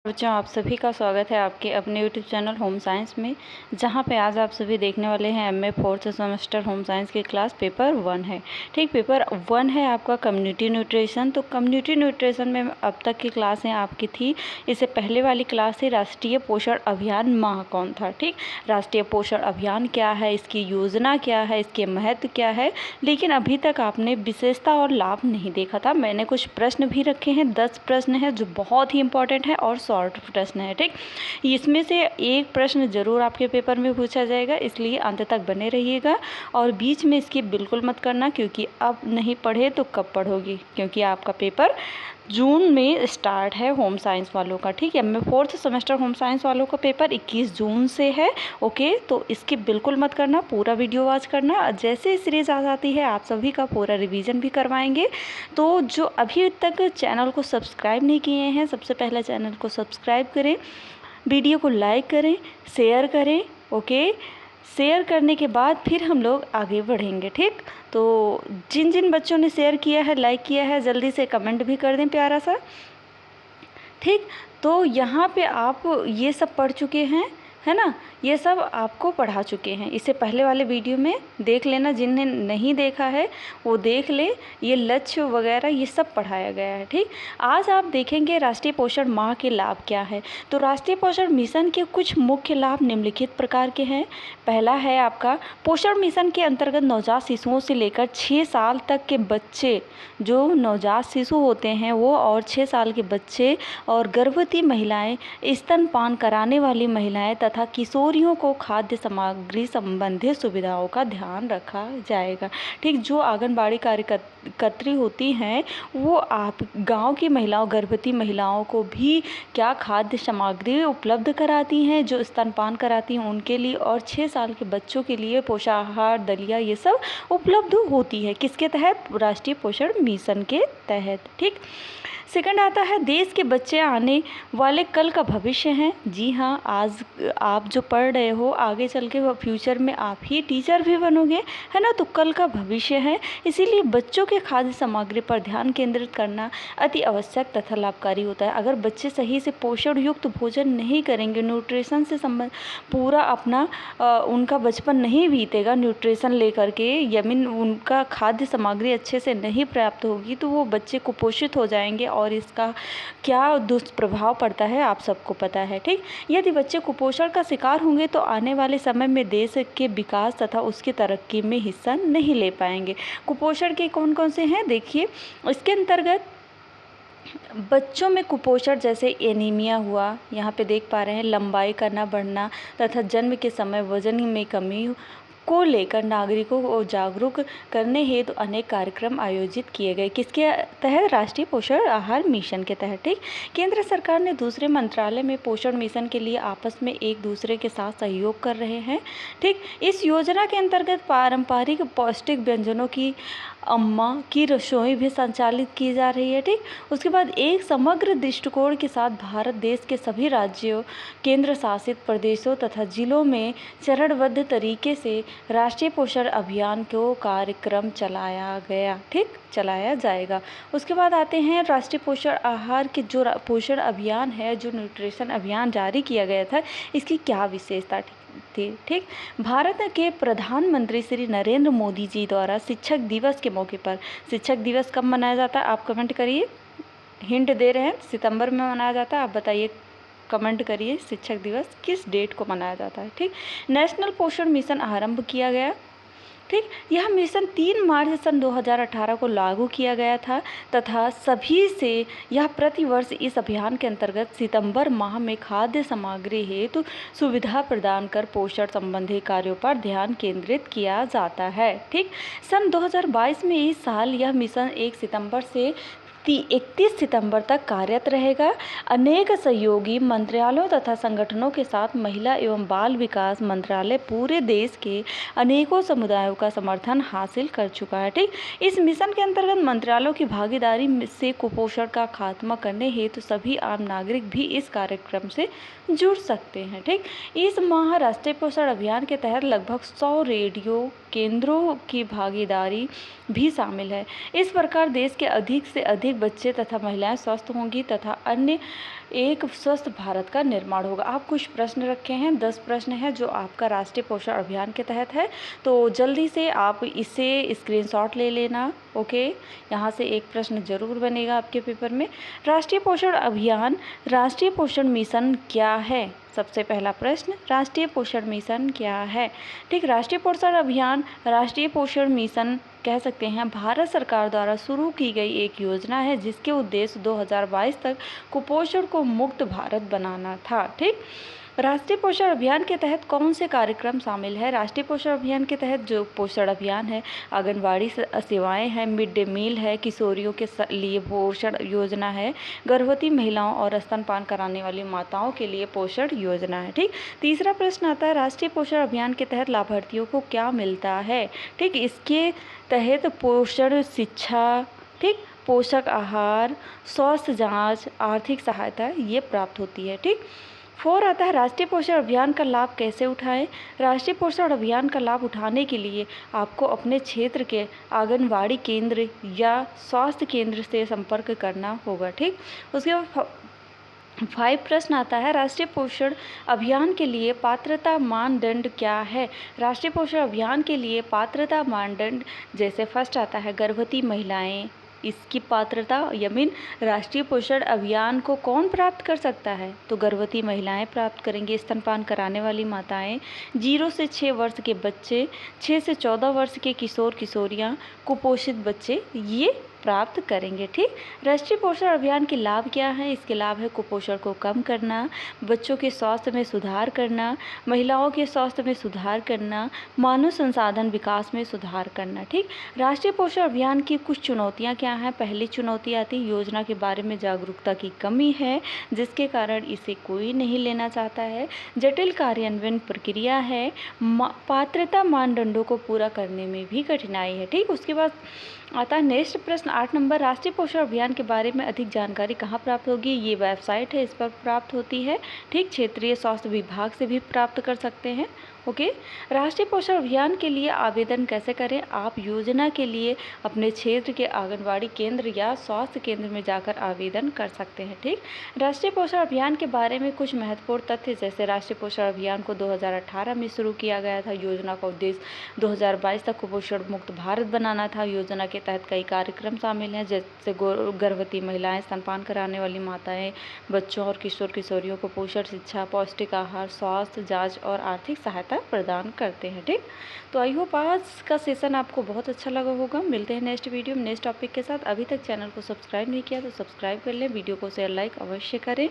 बच्चों, आप सभी का स्वागत है आपके अपने यूट्यूब चैनल होम साइंस में, जहां पे आज आप सभी देखने वाले हैं MA fourth semester home science की क्लास पेपर 1 है। ठीक, पेपर 1 है आपका कम्युनिटी न्यूट्रिशन। तो कम्युनिटी न्यूट्रिशन में अब तक की क्लासें आपकी थी। इससे पहले वाली क्लास थी राष्ट्रीय पोषण अभियान माह कौन था। ठीक, राष्ट्रीय पोषण अभियान क्या है, इसकी योजना क्या है, इसके महत्व क्या है, लेकिन अभी तक आपने विशेषता और लाभ नहीं देखा था। मैंने कुछ प्रश्न भी रखे हैं, 10 प्रश्न हैं जो बहुत ही इंपॉर्टेंट है और शॉर्ट प्रश्न है। ठीक, इसमें से एक प्रश्न जरूर आपके पेपर में पूछा जाएगा, इसलिए अंत तक बने रहिएगा और बीच में इसकी बिल्कुल मत करना, क्योंकि अब नहीं पढ़े तो कब पढ़ोगी, क्योंकि आपका पेपर जून में स्टार्ट है होम साइंस वालों का। ठीक है, मैं फोर्थ सेमेस्टर होम साइंस वालों का पेपर 21 जून से है। ओके, तो इसकी बिल्कुल मत करना, पूरा वीडियो वॉच करना। जैसे सीरीज आ जाती है आप सभी का पूरा रिवीजन भी करवाएंगे। तो जो अभी तक चैनल को सब्सक्राइब नहीं किए हैं, सबसे पहले चैनल को सब्सक्राइब करें, वीडियो को लाइक करें, शेयर करें। ओके, शेयर करने के बाद फिर हम लोग आगे बढ़ेंगे। ठीक, तो जिन जिन बच्चों ने शेयर किया है, लाइक किया है, जल्दी से कमेंट भी कर दें प्यारा सा। ठीक, तो यहाँ पे आप ये सब पढ़ चुके हैं, है ना, ये सब आपको पढ़ा चुके हैं। इससे पहले वाले वीडियो में देख लेना, जिन्हें नहीं देखा है वो देख ले, ये लक्ष्य वगैरह ये सब पढ़ाया गया है। ठीक, आज आप देखेंगे राष्ट्रीय पोषण माह के लाभ क्या है। तो राष्ट्रीय पोषण मिशन के कुछ मुख्य लाभ निम्नलिखित प्रकार के हैं। पहला है आपका पोषण मिशन के अंतर्गत नवजात शिशुओं से लेकर 6 साल तक के बच्चे, जो नवजात शिशु होते हैं वो, और 6 साल के बच्चे और गर्भवती महिलाएं, स्तनपान कराने वाली महिलाएं तथा किशोरियों को खाद्य सामग्री संबंधित सुविधाओं का ध्यान रखा जाएगा। ठीक, जो आंगनबाड़ी कार्यकर्त्री होती हैं वो आप गांव की महिलाओं, गर्भवती महिलाओं को भी क्या खाद्य सामग्री उपलब्ध कराती हैं, जो स्तनपान कराती हैं उनके लिए, और 6 साल के बच्चों के लिए पोषाहार, दलिया, ये सब उपलब्ध होती है। किसके तहत? राष्ट्रीय पोषण मिशन के तहत। ठीक, सेकंड आता है देश के बच्चे आने वाले कल का भविष्य हैं। जी हाँ, आज आप जो पढ़ रहे हो, आगे चल के वो फ्यूचर में आप ही टीचर भी बनोगे, है ना, तो कल का भविष्य है। इसीलिए बच्चों के खाद्य सामग्री पर ध्यान केंद्रित करना अति आवश्यक तथा लाभकारी होता है। अगर बच्चे सही से पोषण युक्त भोजन नहीं करेंगे, न्यूट्रिशन से संबंध पूरा अपना उनका बचपन नहीं बीतेगा न्यूट्रिशन लेकर के, यमीन उनका खाद्य सामग्री अच्छे से नहीं प्राप्त होगी, तो वो बच्चे कुपोषित हो जाएंगे और इसका क्या दुष्प्रभाव पड़ता है आप सबको पता है। ठीक, यदि बच्चे कुपोषण का शिकार होंगे तो आने वाले समय में देश के विकास तथा उसकी तरक्की में हिस्सा नहीं ले पाएंगे। कुपोषण के कौन कौन से हैं देखिए, इसके अंतर्गत बच्चों में कुपोषण जैसे एनीमिया हुआ, यहाँ पे देख पा रहे हैं, लंबाई का न बढ़ना तथा जन्म के समय वजन में कमी को लेकर नागरिकों को जागरूक करने हेतु अनेक कार्यक्रम आयोजित किए गए। किसके तहत? राष्ट्रीय पोषण आहार मिशन के तहत। ठीक, केंद्र सरकार ने दूसरे मंत्रालय में पोषण मिशन के लिए आपस में एक दूसरे के साथ सहयोग कर रहे हैं। ठीक, इस योजना के अंतर्गत पारंपरिक पौष्टिक व्यंजनों की अम्मा की रसोई भी संचालित की जा रही है। ठीक, उसके बाद एक समग्र दृष्टिकोण के साथ भारत देश के सभी राज्यों, केंद्र शासित प्रदेशों तथा जिलों में चरणबद्ध तरीके से राष्ट्रीय पोषण अभियान को कार्यक्रम चलाया गया। ठीक, चलाया जाएगा। उसके बाद आते हैं राष्ट्रीय पोषण आहार के जो पोषण अभियान है, जो न्यूट्रिशन अभियान जारी किया गया था, इसकी क्या विशेषता थी। ठीक, भारत के प्रधानमंत्री श्री नरेंद्र मोदी जी द्वारा शिक्षक दिवस के मौके पर, शिक्षक दिवस कब मनाया जाता है आप कमेंट करिए, हिंट दे रहे हैं, सितंबर में मनाया जाता है, आप बताइए, कमेंट करिए शिक्षक दिवस किस डेट को मनाया जाता है। ठीक, नेशनल पोषण मिशन आरंभ किया गया। ठीक, यह मिशन 3 मार्च सन 2018 को लागू किया गया था तथा सभी से यह प्रतिवर्ष इस अभियान के अंतर्गत सितंबर माह में खाद्य सामग्री हेतु सुविधा प्रदान कर पोषण संबंधी कार्यों पर ध्यान केंद्रित किया जाता है। ठीक, सन 2022 में इस साल यह मिशन 1 सितंबर से 31 सितंबर तक कार्यरत रहेगा। अनेक सहयोगी मंत्रालयों तथा संगठनों के साथ महिला एवं बाल विकास मंत्रालय पूरे देश के अनेकों समुदायों का समर्थन हासिल कर चुका है। ठीक, इस मिशन के अंतर्गत मंत्रालयों की भागीदारी से कुपोषण का खात्मा करने हेतु सभी आम नागरिक भी इस कार्यक्रम से जुड़ सकते हैं। ठीक, इस माह राष्ट्रीय पोषण अभियान के तहत लगभग 100 रेडियो केंद्रों की भागीदारी भी शामिल है। इस प्रकार देश के अधिक से अधिक अधिक बच्चे तथा महिलाएं स्वस्थ होंगी तथा अन्य एक स्वस्थ भारत का निर्माण होगा। आप कुछ प्रश्न रखे हैं, 10 प्रश्न है जो आपका राष्ट्रीय पोषण अभियान के तहत है, तो जल्दी से आप इसे स्क्रीनशॉट ले लेना। ओके, यहाँ से एक प्रश्न जरूर बनेगा आपके पेपर में। राष्ट्रीय पोषण अभियान, राष्ट्रीय पोषण मिशन क्या है? सबसे पहला प्रश्न, राष्ट्रीय पोषण मिशन क्या है? ठीक, राष्ट्रीय पोषण अभियान, राष्ट्रीय पोषण मिशन कह सकते हैं भारत सरकार द्वारा शुरू की गई एक योजना है जिसके उद्देश्य 2022 तक कुपोषण को मुक्त भारत बनाना था। ठीक, राष्ट्रीय पोषण अभियान के तहत कौन से कार्यक्रम शामिल है? राष्ट्रीय पोषण अभियान के तहत जो पोषण अभियान है, आंगनवाड़ी सेवाएं हैं, मिड डे मील है, किशोरियों के लिए पोषण योजना है, गर्भवती महिलाओं और स्तनपान कराने वाली माताओं के लिए पोषण योजना है। ठीक, तीसरा प्रश्न आता है, राष्ट्रीय पोषण अभियान के तहत लाभार्थियों को क्या मिलता है? ठीक, इसके तहत पोषण शिक्षा, ठीक, पोषक आहार, स्वास्थ्य जांच, आर्थिक सहायता ये प्राप्त होती है। ठीक, 4 आता है, राष्ट्रीय पोषण अभियान का लाभ कैसे उठाएं? राष्ट्रीय पोषण अभियान का लाभ उठाने के लिए आपको अपने क्षेत्र के आंगनवाड़ी केंद्र या स्वास्थ्य केंद्र से संपर्क करना होगा। ठीक, उसके बाद 5 प्रश्न आता है, राष्ट्रीय पोषण अभियान के लिए पात्रता मानदंड क्या है? राष्ट्रीय पोषण अभियान के लिए पात्रता मानदंड जैसे फर्स्ट आता है गर्भवती महिलाएं, इसकी पात्रता यमीन राष्ट्रीय पोषण अभियान को कौन प्राप्त कर सकता है? तो गर्भवती महिलाएं प्राप्त करेंगी, स्तनपान कराने वाली माताएं, 0 से 6 वर्ष के बच्चे, 6 से 14 वर्ष के किशोर किशोरियां, कुपोषित बच्चे ये प्राप्त करेंगे। ठीक, राष्ट्रीय पोषण अभियान के लाभ क्या है? इसके लाभ है कुपोषण को कम करना, बच्चों के स्वास्थ्य में सुधार करना, महिलाओं के स्वास्थ्य में सुधार करना, मानव संसाधन विकास में सुधार करना। ठीक, राष्ट्रीय पोषण अभियान की कुछ चुनौतियां क्या हैं? पहली चुनौती आती है योजना के बारे में जागरूकता की कमी है जिसके कारण इसे कोई नहीं लेना चाहता है। जटिल कार्यान्वयन प्रक्रिया है, पात्रता मानदंडों को पूरा करने में भी कठिनाई है। ठीक, उसके बाद आता है नेक्स्ट प्रश्न 8 नंबर, राष्ट्रीय पोषण अभियान के बारे में अधिक जानकारी कहाँ प्राप्त होगी? ये वेबसाइट है, इस पर प्राप्त होती है। ठीक, क्षेत्रीय स्वास्थ्य विभाग से भी प्राप्त कर सकते हैं। ओके, राष्ट्रीय पोषण अभियान के लिए आवेदन कैसे करें? आप योजना के लिए अपने क्षेत्र के आंगनवाड़ी केंद्र या स्वास्थ्य केंद्र में जाकर आवेदन कर सकते हैं। ठीक, राष्ट्रीय पोषण अभियान के बारे में कुछ महत्वपूर्ण तथ्य जैसे राष्ट्रीय पोषण अभियान को 2018 में शुरू किया गया था। योजना का उद्देश्य 2022 तक कुपोषण मुक्त भारत बनाना था। योजना के तहत कई कार्यक्रम शामिल हैं जैसे गर्भवती महिलाएं, स्तनपान कराने वाली माताएं, बच्चों और किशोर किशोरियों को पोषण शिक्षा, पौष्टिक आहार, स्वास्थ्य जांच और आर्थिक सहायता प्रदान करते हैं। ठीक, तो आई होप आज का सेशन आपको बहुत अच्छा लगा होगा। मिलते हैं नेक्स्ट वीडियो में नेक्स्ट टॉपिक के साथ। अभी तक चैनल को सब्सक्राइब नहीं किया तो सब्सक्राइब कर लें, वीडियो को शेयर लाइक अवश्य करें।